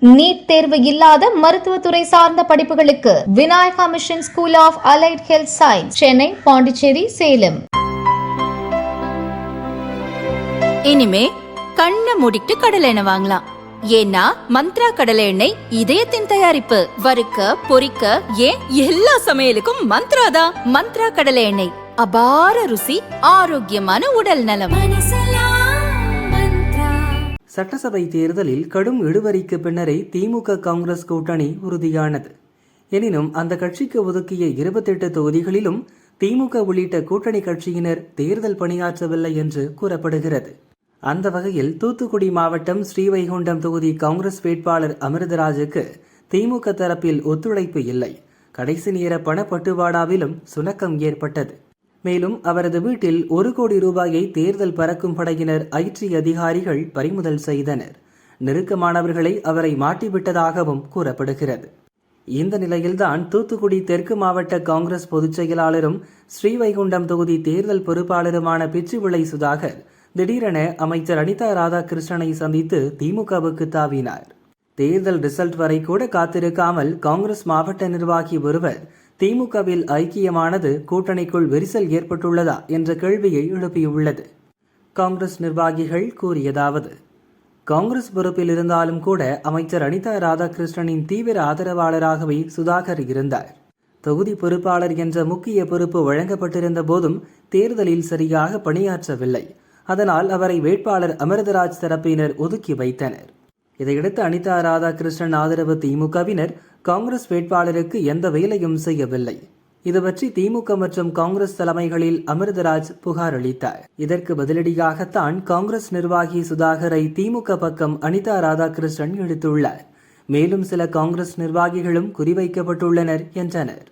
NEET தேர்வு இல்லாத மருத்துவத்துறை சார்ந்த படிப்புகளுக்கு Vinayaka mission school of allied health science, Chennai, Pondicherry, Salem. இனிமே கண்ணை மூடிட்டு கடலை எண்ணெய் வாங்கலாம். ஏன்னா மந்த்ரா கடலை எண்ணெய் இதயத்தின் தயாரிப்பு. வறுக்க, பொரிக்க, ஏன் எல்லா சமையலுக்கும் மந்த்ரா தான். மந்த்ரா கடலை எண்ணெய், அபார ருசி, ஆரோக்கியமான உடல் நலம். சட்டசபை தேர்தலில் கடும் இழுவரிக்கு பின்னரே திமுக காங்கிரஸ் கூட்டணி உறுதியானது. எனினும் அந்த கட்சிக்கு ஒதுக்கிய 28 தொகுதிகளிலும் திமுக உள்ளிட்ட கூட்டணி கட்சியினர் தேர்தல் பணியாற்றவில்லை என்று கூறப்படுகிறது. அந்த வகையில் தூத்துக்குடி மாவட்டம் ஸ்ரீவைகுண்டம் தொகுதி காங்கிரஸ் வேட்பாளர் அமிர்தராஜுக்கு திமுக தரப்பில் ஒத்துழைப்பு இல்லை. கடைசி நேர பணப்பட்டுவாடாவிலும் சுணக்கம் ஏற்பட்டது. மேலும் அவரது வீட்டில் 1 கோடி ரூபாயை தேர்தல் பறக்கும் படையினர் ஐடி அதிகாரிகள் பறிமுதல் செய்தனர். நெருக்கமானவர்களை அவரை மாட்டிவிட்டதாகவும் கூறப்படுகிறது. இந்த நிலையில்தான் தூத்துக்குடி தெற்கு மாவட்ட காங்கிரஸ் பொதுச் செயலாளரும் ஸ்ரீவைகுண்டம் தொகுதி தேர்தல் பொறுப்பாளருமான பிச்சுவிளை சுதாகர் திடீரென அமைச்சர் அனிதா ராதாகிருஷ்ணனை சந்தித்து திமுகவுக்கு தாவினார். தேர்தல் ரிசல்ட் வரை கூட காத்திருக்காமல் காங்கிரஸ் மாவட்ட நிர்வாகி ஒருவர் திமுகவில் ஐக்கியமானது கூட்டணிக்குள் விரிசல் ஏற்பட்டுள்ளதா என்ற கேள்வியை எழுப்பியுள்ளது. காங்கிரஸ் நிர்வாகிகள் கூறியதாவது: காங்கிரஸ் பொறுப்பில் இருந்தாலும் கூட அமைச்சர் அனிதா ராதாகிருஷ்ணனின் தீவிர ஆதரவாளராகவே சுதாகர் இருந்தார். தொகுதி பொறுப்பாளர் என்ற முக்கிய பொறுப்பு வழங்கப்பட்டிருந்த போதும் தேர்தலில் சரியாக பணியாற்றவில்லை. அதனால் அவரை வேட்பாளர் அமிர்தராஜ் தரப்பினர் ஒதுக்கி வைத்தனர். இதையடுத்து அனிதா ராதாகிருஷ்ணன் ஆதரவு திமுகவினர் காங்கிரஸ் வேட்பாளருக்கு எந்த வேலையும் செய்யவில்லை. இது பற்றி திமுக மற்றும் காங்கிரஸ் தலைமைகளில் அமிர்தராஜ் புகார் அளித்தார். இதற்கு பதிலடியாகத்தான் காங்கிரஸ் நிர்வாகி சுதாகரை திமுக பக்கம் அனிதா ராதாகிருஷ்ணன் இழுத்துள்ளார். மேலும் சில காங்கிரஸ் நிர்வாகிகளும் குறிவைக்கப்பட்டுள்ளனர் என்றனர்.